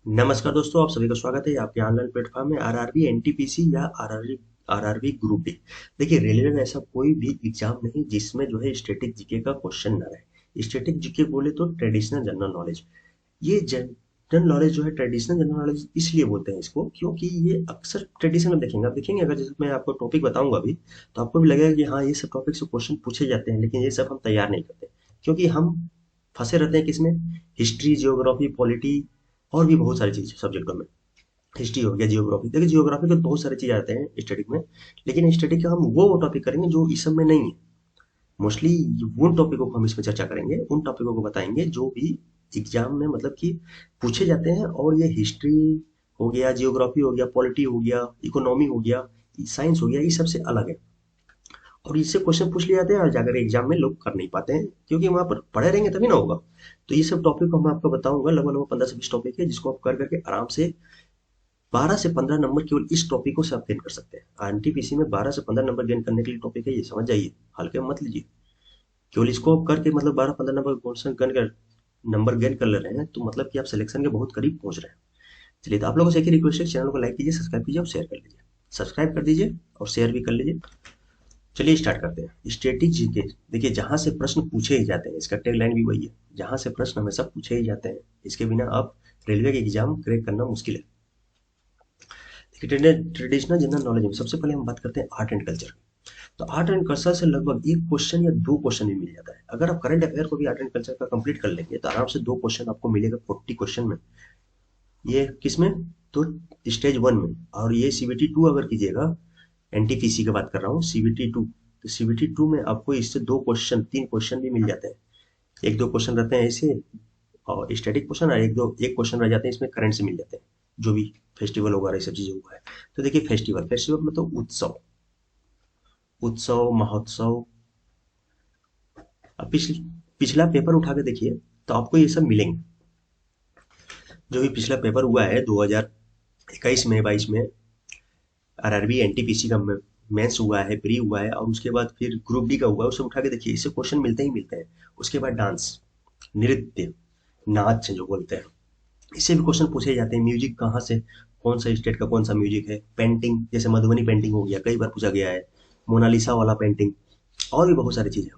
नमस्कार दोस्तों, आप सभी का स्वागत है आपके ऑनलाइन प्लेटफॉर्म में आरआरबी एनटीपीसी या आरआरबी ग्रुप डी। देखिए, रेलवे में ऐसा कोई भी एग्जाम नहीं जिसमें जो है स्टैटिक जीके का क्वेश्चन ना रहे। स्टैटिक जीके बोले तो ट्रेडिशनल जनरल नॉलेज। ये जनरल नॉलेज जो है ट्रेडिशनल जनरल नॉलेज इसलिए बोलते हैं इसको क्योंकि ये अक्सर ट्रेडिशनल में देखेंगे। आप देखेंगे अगर जैसे मैं आपको टॉपिक बताऊंगा अभी, तो आपको भी लगेगा कि हाँ, ये सब टॉपिक से क्वेश्चन पूछे जाते हैं, लेकिन ये सब हम तैयार नहीं करते क्योंकि हम फंसे रहते हैं किसमें? हिस्ट्री, जियोग्राफी, पॉलिटी और भी बहुत सारी चीज सब्जेक्टों में। हिस्ट्री हो गया, जियोग्राफी। देखिए, जियोग्राफी के बहुत सारी चीज आते हैं स्टैटिक में, लेकिन स्टैटिक का हम वो टॉपिक करेंगे जो इस सब में नहीं है। मोस्टली उन टॉपिकों को हम इसमें चर्चा करेंगे, उन टॉपिकों को बताएंगे जो भी एग्जाम में मतलब कि पूछे जाते हैं। और ये हिस्ट्री हो गया, जियोग्राफी हो गया, पॉलिटी हो गया, इकोनॉमी हो गया, साइंस हो गया, ये सबसे अलग है। और इससे क्वेश्चन पूछ लिए जाते हैं और जाकर एग्जाम में लोग कर नहीं पाते हैं क्योंकि वहां पर पढ़े रहेंगे तभी ना होगा। तो ये सब टॉपिक को मैं आपको बताऊंगा, लगभग लगभग 15 से 20 टॉपिक है जिसको आप कर करके आराम से 12 से 15 नंबर केवल इस टॉपिकों से आप गेन कर सकते हैं। एनटीपीसी में 12 से 15 नंबर गेन करने के लिए टॉपिक है, ये समझ जाइए, हल्के में मत लीजिए। केवल इसको आप करके मतलब 12 15 नंबर क्वेश्चन गन कर नंबर गेन कर ले रहे हैं तो मतलब कि आप सिलेक्शन के बहुत करीब पहुंच रहे हैं। चलिए, तो आप लोगों से एक ही रिक्वेस्ट है, चैनल को लाइक कीजिए, सब्सक्राइब कीजिए और शेयर कर लीजिए। सब्सक्राइब कर दीजिए और शेयर भी कर लीजिए। चलिए स्टार्ट करते हैं। स्टैटिक जीके, देखिए जहां से प्रश्न पूछे ही जाते हैं, इसका टैगलाइन भी वही है, जहां से प्रश्न हमेशा पूछे ही जाते हैं। इसके बिना आप रेलवे के एग्जाम क्रैक करना मुश्किल है। देखिए, ट्रेडिशनल जनरल नॉलेज में सबसे पहले हम बात करते हैं आर्ट एंड कल्चर। तो आर्ट एंड कल्चर से लगभग एक क्वेश्चन या दो क्वेश्चन भी मिल जाता है। अगर आप करंट अफेयर को भी आर्ट एंड कल्चर का कंप्लीट कर लेंगे तो आराम से दो क्वेश्चन आपको मिलेगा 40 क्वेश्चन में। ये किसमें? तो स्टेज वन में। और ये सीबीटी टू अगर कीजिएगा, एनटीपीसी की बात कर रहा हूँ, सीबीटी टू, तो सीबीटी टू में आपको इससे दो क्वेश्चन, तीन क्वेश्चन भी मिल जाते हैं। एक दो क्वेश्चन रहते हैं ऐसे और स्टैटिक क्वेश्चन, और एक क्वेश्चन रह जाते हैं इसमें करंट से मिल जाते हैं, जो भी फेस्टिवल वगैरह ये सब चीजें हुआ है। तो देखिए, फेस्टिवल फेस्टिवल मतलब उत्सव, उत्सव महोत्सव। अब पिछला पेपर उठा के देखिए तो आपको ये सब मिलेंगे। जो भी पिछला पेपर हुआ है 2021 में, 22 में, आरआरबी एनटीपीसी का मेंस हुआ है, प्री हुआ है, और उसके बाद फिर ग्रुप डी का हुआ है, उसे उठा के देखिए, इससे क्वेश्चन मिलते ही मिलते हैं। उसके बाद डांस, नृत्य, नाच जो बोलते हैं, इससे भी क्वेश्चन पूछे जाते हैं। म्यूजिक कहाँ से, कौन सा स्टेट का कौन सा म्यूजिक है। पेंटिंग, जैसे मधुबनी पेंटिंग हो गया, कई बार पूछा गया है। मोनालिसा वाला पेंटिंग, और भी बहुत सारी चीजें।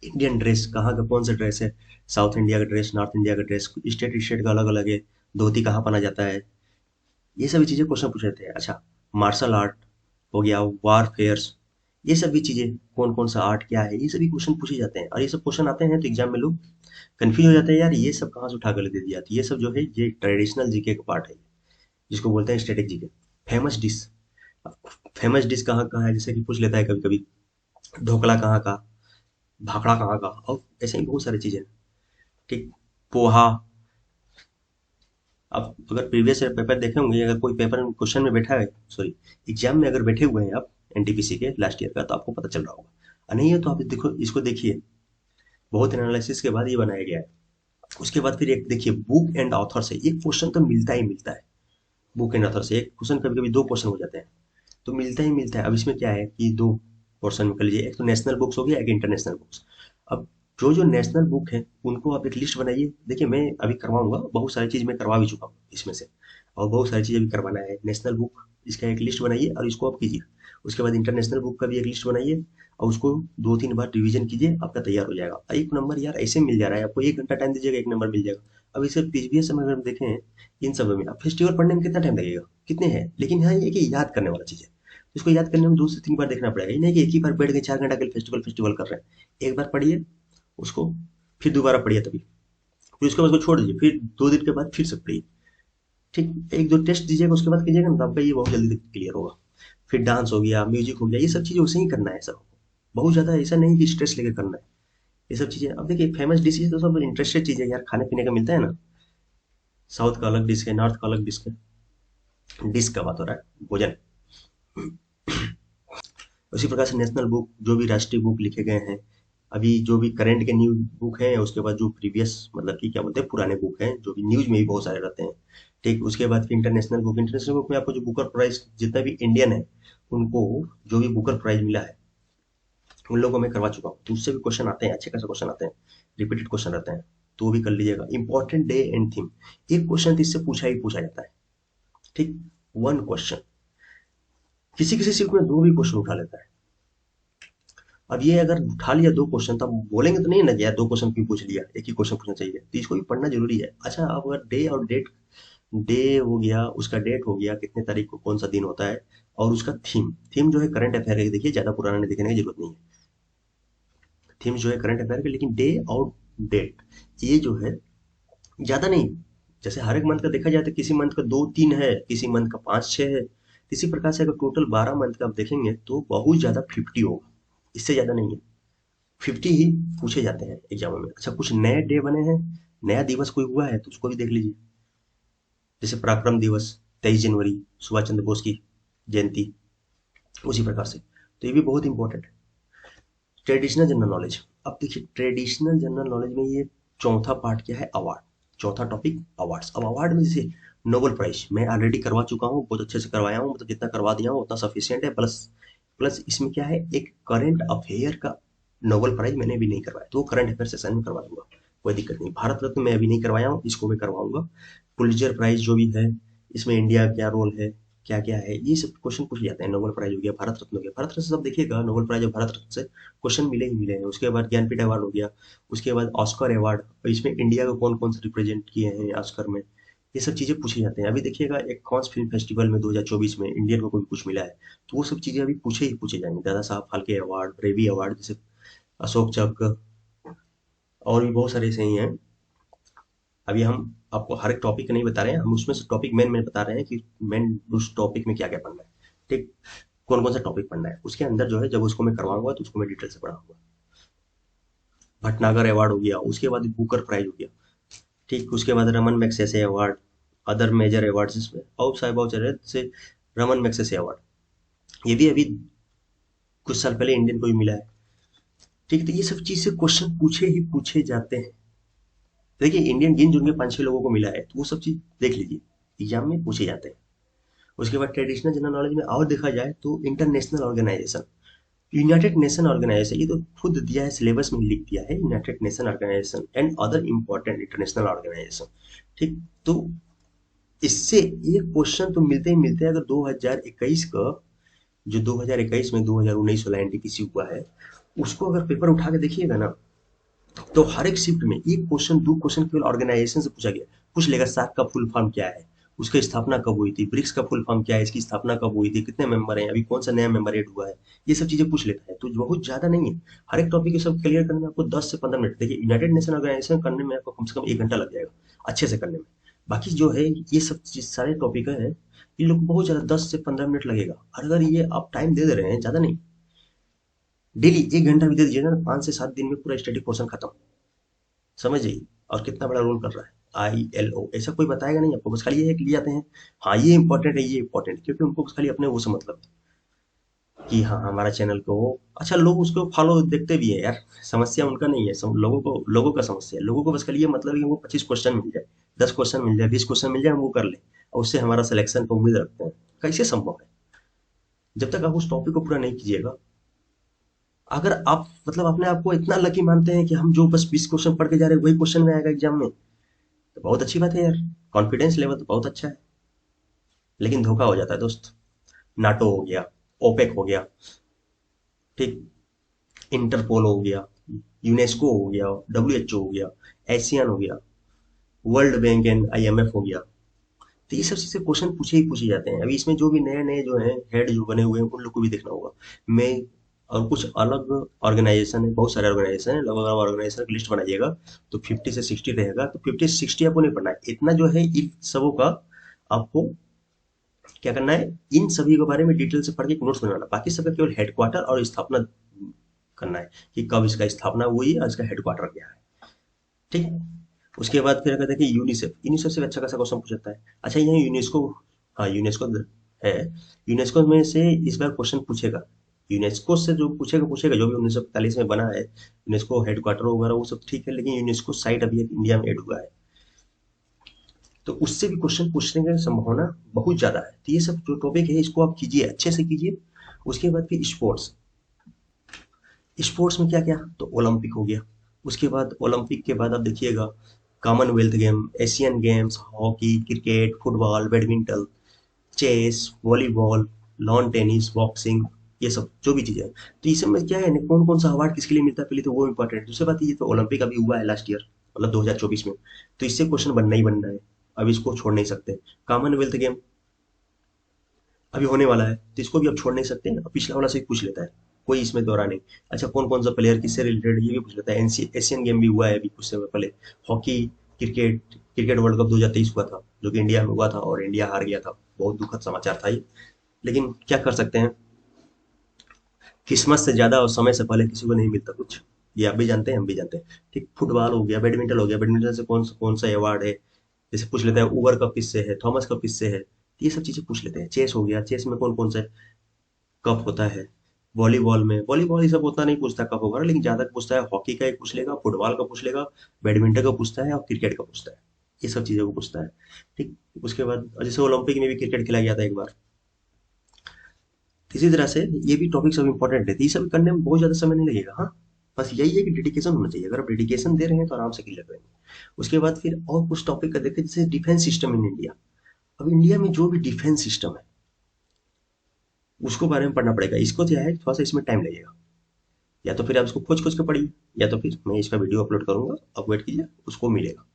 इंडियन ड्रेस, कहाँ का कौन सा ड्रेस है, साउथ इंडिया का ड्रेस, नॉर्थ इंडिया का ड्रेस, स्टेट स्टेट का अलग अलग है। धोती कहाँ पहना जाता है, ये सभी चीजें क्वेश्चन पूछ लेते हैं। अच्छा, मार्शल आर्ट हो गया, वार फेयर्स, ये सभी चीजें, कौन कौन सा आर्ट क्या है, ये सभी क्वेश्चन पूछे जाते हैं। और ये सब क्वेश्चन आते हैं तो एग्जाम में लोग कंफ्यूज हो जाते हैं, यार ये सब कहाँ से उठा कर दे दिया। तो ये सब जो है ये ट्रेडिशनल जीके का पार्ट है, जिसको बोलते हैं static GK. Famous dish, famous dish कहाँ कहाँ है, जैसे कि पूछ लेता है कभी कभी, ढोकला कहाँ का, भाखड़ा कहाँ का, और ऐसे ही बहुत सारी चीजें। ठीक, पोहा। आप अगर प्रीवियस पेपर देखे होंगे, अगर कोई पेपर क्वेश्चन में बैठा है, सॉरी, एग्जाम में अगर बैठे हुए हैं आप एनटीपीसी के लास्ट ईयर का, तो आपको पता चल रहा होगा। नहीं है तो आप देखो, इसको देखिए, बहुत एनालिसिस के बाद ये बनाया गया है। उसके बाद फिर एक देखिए, बुक एंड ऑथर से एक क्वेश्चन तो मिलता ही मिलता है। बुक एंड ऑथर से एक क्वेश्चन, कभी कभी दो क्वेश्चन हो जाते हैं, तो मिलता ही मिलता है। अब इसमें क्या है कि दो पोर्शन में कर लीजिए, एक तो नेशनल बुक्स हो गया, एक इंटरनेशनल बुक्स। अब जो जो नेशनल बुक है उनको आप एक लिस्ट बनाइए। देखिए, मैं अभी करवाऊंगा, बहुत सारी चीज मैं करवा भी चुका हूँ इसमें से, और बहुत सारी चीजें भी करवाना है। नेशनल बुक, इसका एक लिस्ट बनाइए और इसको आप कीजिए। उसके बाद इंटरनेशनल बुक का भी एक लिस्ट बनाइए और उसको 2 3 बार रिवीजन कीजिए, आपका तैयार हो जाएगा। एक नंबर यार ऐसे मिल जा रहा है आपको, 1 घंटा टाइम दीजिएगा, एक नंबर मिल जाएगा। अब इसे प्रीवियस समय अगर हम देखें, इन सब में अब फेस्टिवल पढ़ने में कितना टाइम लगेगा, कितने हैं, लेकिन हाँ ये कि याद करने वाला चीज है। इसको याद करने में 2 से 3 बार देखना पड़ेगा, ये नहीं कि एक ही बार बैठ के 4 घंटा के लिए फेस्टिवल फेस्टिवल कर रहे हैं। एक बार पढ़िए उसको, फिर दोबारा पढ़िए तभी, फिर उसके बाद उसको छोड़ दीजिए, फिर 2 दिन के बाद फिर से पढ़िए। ठीक, एक दो टेस्ट दीजिएगा, उसके बाद कीजिएगा ना, तो आपका ये बहुत जल्दी क्लियर होगा। फिर डांस हो गया, म्यूजिक हो गया, ये सब चीजें उसे ही करना है सब। बहुत ज्यादा ऐसा नहीं कि स्ट्रेस लेके करना है ये सब चीजें। अब देखिए, फेमस डिशेज तो सब इंटरेस्टेड चीजें यार, खाने पीने का मिलता है ना। साउथ का अलग डिश है, नॉर्थ का अलग डिश है, डिश का बात हो रहा है, भोजन। उसी प्रकार से नेशनल बुक, जो भी राष्ट्रीय बुक लिखे गए हैं, अभी जो भी करंट के न्यूज बुक हैं, उसके बाद जो प्रीवियस मतलब कि क्या बोलते हैं, पुराने बुक हैं जो भी न्यूज में भी बहुत सारे रहते हैं। ठीक, उसके बाद फिर इंटरनेशनल बुक, इंटरनेशनल बुक में आपको जो बुकर प्राइज जितना भी इंडियन है, उनको जो भी बुकर प्राइज मिला है उन लोगों को मैं करवा चुका हूँ, तो उससे भी क्वेश्चन आते हैं, अच्छे खासे क्वेश्चन आते हैं, रिपीटेड क्वेश्चन रहते हैं। तो वो भी कर लीजिएगा। इंपॉर्टेंट डे एंड थीम, एक क्वेश्चन तो इससे पूछा ही पूछा जाता है। ठीक, वन क्वेश्चन, किसी किसी शिफ्ट में दो भी क्वेश्चन उठा लेता है। अब ये अगर उठा लिया दो क्वेश्चन, तब बोलेंगे तो नहीं ना कि यार दो क्वेश्चन क्यों पूछ लिया, एक ही क्वेश्चन पूछना चाहिए। तो इसको भी पढ़ना जरूरी है। अच्छा, अब अगर डे और डेट, डे हो गया, उसका डेट हो गया, कितने तारीख को कौन सा दिन होता है, और उसका थीम, थीम जो है करंट अफेयर है। देखिए ज्यादा पुराना नहीं दिखने की जरूरत नहीं है, थीम जो है करंट अफेयर की। लेकिन डे और डेट ये जो है ज्यादा नहीं, जैसे हर एक मंथ का देखा जाए तो किसी मंथ का दो तीन है, किसी मंथ का पांच छह है। इसी प्रकार से अगर टोटल 12 मंथ का आप देखेंगे तो बहुत ज्यादा 50 होगा, इससे ज्यादा नहीं है। 50 ही पूछे जाते हैं एग्जाम में। अच्छा, कुछ नए डे बने हैं, नया दिवस कोई हुआ है तो उसको भी देख लीजिए। जैसे पराक्रम दिवस 23 जनवरी, सुभाष चंद्र बोस की जयंती, उसी प्रकार से। तो ये भी बहुत इंपॉर्टेंट है। ट्रेडिशनल जनरल नॉलेज, अब देखिए ट्रेडिशनल जनरल नॉलेज में ये चौथा पार्ट क्या है, अवार्ड। चौथा टॉपिक अवार्ड्स। अब अवार्ड में जैसे नोबेल प्राइज मैं ऑलरेडी करवा चुका हूँ, बहुत अच्छे से करवाया हूँ, मतलब जितना करवा दिया हूँ उतना सफिशियंट है। प्लस प्लस इसमें क्या है, एक करंट अफेयर का नोबेल प्राइज मैंने भी नहीं करवाया, तो वो करंट अफेयर सेशन में करवा दूंगा, कोई दिक्कत नहीं। भारत रत्न मैं अभी नहीं करवाया हूँ, इसको मैं करवाऊंगा। पुलित्जर प्राइज जो भी है, इसमें इंडिया का क्या रोल है, क्या क्या है, ये सब क्वेश्चन पूछ जाते हैं। नोबेल प्राइज हो गया, भारत रत्न हो गया, भारत रत्न से सब देखिएगा, नोबेल प्राइज और भारत रत्न से क्वेश्चन मिले ही मिले हैं। उसके बाद ज्ञानपीठ अवार्ड हो गया, उसके बाद ऑस्कर अवार्ड, और इसमें इंडिया को कौन कौन से रिप्रेजेंट किए हैं ऑस्कर में, ये सब चीजें पूछी जाती हैं। अभी देखिएगा एक कॉन्स फिल्म फेस्टिवल में 2024 में इंडियन को कोई कुछ मिला है, तो वो सब चीजें अभी पूछे ही पूछे जाएंगे। दादा साहब फाल्के अवार्ड, ब्रेवी अवार्ड, जैसे अशोक चक्र, और भी बहुत सारे ऐसे ही हैं। अभी हम आपको हर एक टॉपिक नहीं बता रहे हैं, हम उसमें से टॉपिक मेन मेन बता रहे हैं कि मेन उस टॉपिक में क्या क्या पढ़ना है। ठीक, कौन कौन सा टॉपिक पढ़ना है उसके अंदर जो है, जब उसको मैं करवाऊंगा तो उसको मैं डिटेल से पढ़ाऊंगा। भटनागर अवार्ड हो गया, उसके बाद बुकर प्राइज हो गया। ठीक, उसके बाद Raman Magsaysay award, other major award इसमें और सारे बहुत सारे, जैसे रमन मैग्सेसे अवार्ड, ये भी अभी कुछ साल पहले इंडियन को भी मिला है। ठीक, तो ये सब चीज से क्वेश्चन पूछे ही पूछे जाते हैं। देखिए इंडियन गिन जुन के 5-6 लोगों को मिला है, तो वो सब चीज देख लीजिए, एग्जाम में पूछे जाते हैं। उसके बाद ट्रेडिशनल जनरल नॉलेज में और देखा जाए तो international organisation, United Nation organisation, ये तो खुद दिया है, सिलेबस में लिख दिया है, United Nation organisation and other important international organisation. ठीक, तो इससे एक क्वेश्चन तो मिलते ही मिलते हैं। अगर 2021 का, जो 2021 में 2019 वाला एनटीपीसी हुआ है, उसको अगर पेपर उठा के देखिएगा ना, तो हर एक शिफ्ट में एक क्वेश्चन दो क्वेश्चन केवल ऑर्गेनाइजेशन से पूछा गया। पूछ लेगा सार्क का फुल फॉर्म क्या है, उसकी स्थापना कब हुई थी, ब्रिक्स का फुल फॉर्म क्या है, इसकी स्थापना कब हुई थी, कितने मेंबर हैं, अभी कौन सा नया मेंबर एड हुआ है, ये सब चीजें पूछ लेता है। तो बहुत ज्यादा नहीं है, हर एक टॉपिक सब क्लियर करने में आपको 10 से 15 मिनट। देखिए यूनाइटेड नेशन ऑर्गेनाइजेशन करने में आपको कम से कम 1 घंटा लग जाएगा अच्छे से करने में। बाकी जो है ये सब चीज सारे टॉपिक है, ये लोग बहुत ज्यादा 10 से 15 मिनट लगेगा। और अगर ये आप टाइम दे रहे हैं, ज्यादा नहीं, डेली 1 घंटा भी दे दीजिए ना, 5 से 7 दिन में पूरा स्टडी पोर्शन खत्म, समझ जाइए। और कितना बड़ा रोल कर रहा है ILO, ऐसा कोई बताएगा नहीं आपको, बस खाली ये है कि ले जाते हैं, हाँ ये इंपॉर्टेंट है, ये इंपॉर्टेंट, क्योंकि उनको बस खाली अपने वो से मतलब है कि हाँ हमारा चैनल को, अच्छा लोग उसको फॉलो देखते भी है यार, समस्या उनका नहीं है, लोगों को, लोगों का समस्या है। लोगों को बस खाली ये मतलब है कि वो 25 क्वेश्चन मिल जाए, 10 क्वेश्चन मिल जाए, 20 क्वेश्चन मिल जाए, हम वो कर ले, और उससे हमारा सिलेक्शन को उम्मीद रखते हैं। कैसे संभव है, जब तक आप उस टॉपिक को पूरा नहीं कीजिएगा। अगर आप मतलब अपने आप को इतना लकी मानते हैं कि हम जो बस 20 क्वेश्चन पढ़ के जा रहे हैं वही क्वेश्चन में आएगा एग्जाम में, तो बहुत अच्छी बात है यार, कॉन्फिडेंस लेवल तो बहुत अच्छा है। लेकिन धोखा हो जाता है दोस्त। नाटो हो गया, ओपेक हो गया, ठीक, इंटरपोल हो गया, यूनेस्को हो गया, WHO हो गया, एशियन हो गया, वर्ल्ड बैंक एंड IMF हो गया। तो ये सब चीजें क्वेश्चन पूछे ही पूछे जाते हैं। अभी इसमें जो भी नए नए जो हैं हेड जो बने हुए हैं, उन लोग को भी देखना होगा। मैं, और कुछ अलग ऑर्गेनाइजेशन है, बहुत सारे ऑर्गेनाइजेशन है, लगभग ऑर्गेनाइजेशन की लिस्ट बनाइएगा तो 50 से 60 रहेगा। तो 50 से 60 आपको नहीं पढ़ना है, इतना जो है इन सबों का आपको क्या करना है, इन सभी के बारे में डिटेल से पढ़ के नोट्स बनाना। बाकी सबका केवल हेडक्वार्टर और स्थापना करना है कि कब इसका स्थापना हुई है और इसका हेडक्वार्टर क्या है। ठीक है, उसके बाद फिर अगर देखिए यूनिसेफ, यूनिसेफ से अच्छा खासा क्वेश्चन पूछ जाता है। अच्छा यहाँ यूनेस्को, हाँ यूनेस्को है, यूनेस्को में से इस बार क्वेश्चन पूछेगा, यूनेस्को से जो पूछेगा पूछेगा, जो भी 1945 में बना है यूनेस्को हेडक्वार्टर वगैरह वो सब ठीक है, लेकिन यूनेस्को साइट अभी इंडिया में एड हुआ है, तो उससे भी क्वेश्चन पूछने की संभावना बहुत ज्यादा है। तो ये सब जो टॉपिक है इसको आप कीजिए, अच्छे से कीजिए। उसके बाद फिर स्पोर्ट्स, स्पोर्ट्स में क्या क्या, तो ओलंपिक हो गया, उसके बाद ओलंपिक के बाद आप देखिएगा Commonwealth game, Asian games, hockey, cricket, football, badminton, chess, volleyball, lawn tennis, boxing, ये सब जो भी चीजें हैं। तो इस सब में क्या है ना, कौन कौन सा अवार्ड किसके लिए मिलता है, पहले तो वो इंपॉर्टेंट है। दूसरी बात ये तो ओलंपिक अभी हुआ है लास्ट ईयर, मतलब 2024 में, तो इससे क्वेश्चन बनना ही बनना है, अब इसको छोड़ नहीं सकते। कॉमनवेल्थ गेम अभी होने वाला है, तो इसको भी अब छोड़ नहीं सकते हैं, अब पिछला वाला से ही पूछ लेता है, कोई इसमें दोहरा नहीं। अच्छा, कौन कौन सा प्लेयर किससे रिलेटेड, ये भी पूछ लेता है। एशियन गेम भी हुआ है अभी कुछ समय पहले, hockey, cricket, cricket world cup 2023 हुआ था, जो कि इंडिया में हुआ था और इंडिया हार गया था, बहुत दुखद समाचार था ये, लेकिन क्या कर सकते हैं, किस्मत से ज्यादा और समय से पहले किसी को नहीं मिलता कुछ, ये आप भी जानते हैं, हम भी जानते हैं। ठीक, फुटबॉल हो गया, बैडमिंटन हो गया, बैडमिंटन से कौन सा अवार्ड है, जैसे पूछ लेते हैं उबर कप किससे है, थॉमस कप किससे है, तो ये सब चीजें पूछ लेते हैं। चेस हो गया, चेस में कौन कौन सा कप होता है। वॉलीबॉल में, वॉलीबॉल ये सब उतना नहीं पूछता कप वगैरह, लेकिन ज्यादा पूछता है हॉकी का एक पूछ लेगा, फुटबॉल का पूछ लेगा, बैडमिंटन का पूछता है और क्रिकेट का पूछता है, ये सब चीजों को पूछता है। ठीक, उसके बाद जैसे ओलंपिक में भी क्रिकेट खेला गया था एक बार, इसी तरह से ये भी टॉपिक सब इंपॉर्टेंट है, तो ये सब करने में बहुत ज्यादा समय नहीं लगेगा। हाँ, बस यही है कि डेडिकेशन होना चाहिए, अगर आप डेडिकेशन दे रहे हैं तो आराम से क्लियर करेंगे। उसके बाद फिर और कुछ टॉपिक का देखें, जैसे डिफेंस सिस्टम इन इंडिया। अब इंडिया में जो भी डिफेंस सिस्टम है उसको बारे में पढ़ना पड़ेगा, इसको जो है थोड़ा सा इसमें टाइम लगेगा, या तो फिर आप इसको खोज खोज के पढ़िए, या तो फिर मैं इसका वीडियो अपलोड करूंगा, आप वेट कीजिए, उसको मिलेगा।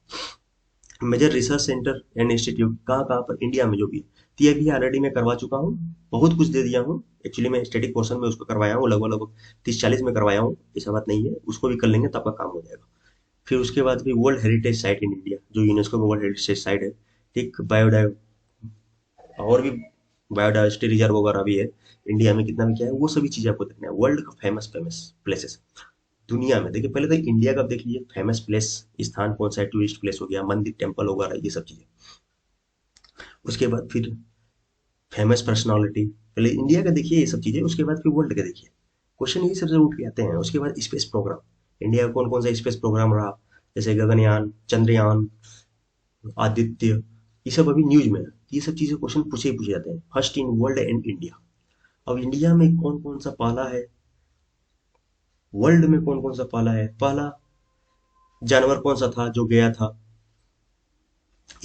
Major research centre and institute कहाँ कहाँ पर इंडिया में जो भी है, तो ये भी ऑलरेडी मैं करवा चुका हूँ, बहुत कुछ दे दिया हूँ। एक्चुअली मैं स्टैटिक पोर्शन में उसको करवाया हूँ, लगभग लगभग 30-40 में करवाया हूँ, ऐसा बात नहीं है, उसको भी कर लेंगे तो आपका काम हो जाएगा। फिर उसके बाद भी world heritage site in India, जो यूनेस्को का वर्ल्ड हेरिटेज साइट है। ठीक, बायोडाइ और भी बायोडाइवर्सिटी रिजर्व वगैरह भी है इंडिया में, कितना में क्या है, वो सभी चीजें आपको देखना है। वर्ल्ड का फेमस फेमस प्लेसेस दुनिया में, देखिए पहले तो इंडिया का देख लीजिए, फेमस प्लेस स्थान कौन सा है, टूरिस्ट प्लेस हो गया, मंदिर, टेम्पल वगैरह, ये सब चीजें। उसके बाद फिर फेमस पर्सनालिटी, पहले इंडिया का देखिए ये सब चीजें, उसके बाद फिर वर्ल्ड का देखिए। क्वेश्चन यही सबसे उठ के आते हैं। उसके बाद स्पेस प्रोग्राम, इंडिया का कौन कौन सा स्पेस प्रोग्राम रहा, जैसे गगनयान, चंद्रयान, आदित्य, ये सब अभी न्यूज में है, ये सब चीजें क्वेश्चन पूछे ही पूछे जाते हैं। First in world and India, अब इंडिया में कौन कौन सा पहला है, वर्ल्ड में कौन कौन सा पहला है, पहला जानवर कौन सा था जो गया था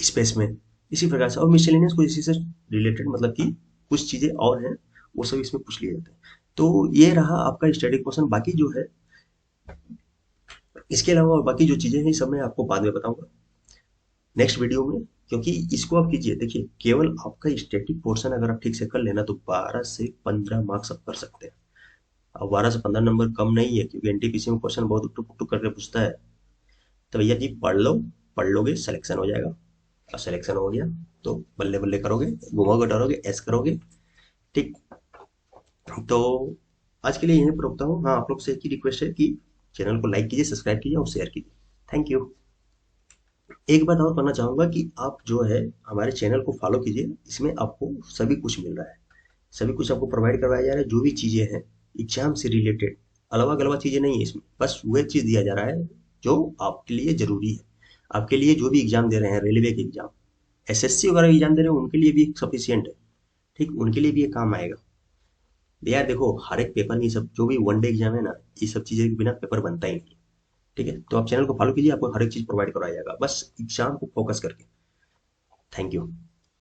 स्पेस में, इसी प्रकार से। और मिसलेनियस कुछ इसी से रिलेटेड, मतलब कि कुछ चीजें और हैं, वो सब इसमें पूछ लिए जाते हैं। तो ये रहा आपका स्टैटिक क्वेश्चन, बाकी जो है इसके अलावा और बाकी जो चीजें हैं सब मैं आपको बाद में बताऊंगा नेक्स्ट वीडियो में, क्योंकि इसको आप कीजिए, देखिए केवल आपका स्टैटिक पोर्शन अगर आप ठीक से कर लेना तो 12 से 15 मार्क्स आप कर सकते हैं। अब 12 से 15 नंबर कम नहीं है, क्योंकि एनटीपीसी में क्वेश्चन बहुत टुक टुक करके पूछता है। तो भैया जी पढ़ लो, पढ़ लोगे सिलेक्शन हो जाएगा, और सिलेक्शन हो गया तो बल्ले बल्ले करोगे, घुमाओगे डरोगे ऐस करोगे। ठीक, तो आज के लिए यहीं पर रुकता हूँ। हाँ, आप लोग से एक ही रिक्वेस्ट है कि चैनल को लाइक कीजिए, सब्सक्राइब कीजिए और शेयर कीजिए। Thank you. एक बात और करना चाहूंगा कि आप जो है हमारे चैनल को फॉलो कीजिए, इसमें आपको सभी कुछ मिल रहा है, सभी कुछ आपको प्रोवाइड करवाया जा रहा है, जो भी चीजें हैं एग्जाम से रिलेटेड, अलावा गलवा चीजें नहीं है इसमें, बस वह चीज दिया जा रहा है जो आपके लिए जरूरी है। आपके लिए जो भी एग्जाम दे रहे हैं, रेलवे के एग्जाम, एसएससी वगैरह एग्जाम दे रहे हैं, उनके लिए भी सफिशियंट है। ठीक, उनके लिए भी ये काम आएगा। यार देखो, हर एक पेपर में ये सब जो भी वनडे एग्जाम है ना, ये सब चीजें के बिना पेपर बनता ही नहीं। ठीक है, तो आप चैनल को फॉलो कीजिए, आपको हर एक चीज प्रोवाइड करवाया जाएगा, बस एग्जाम को फोकस करके। Thank you.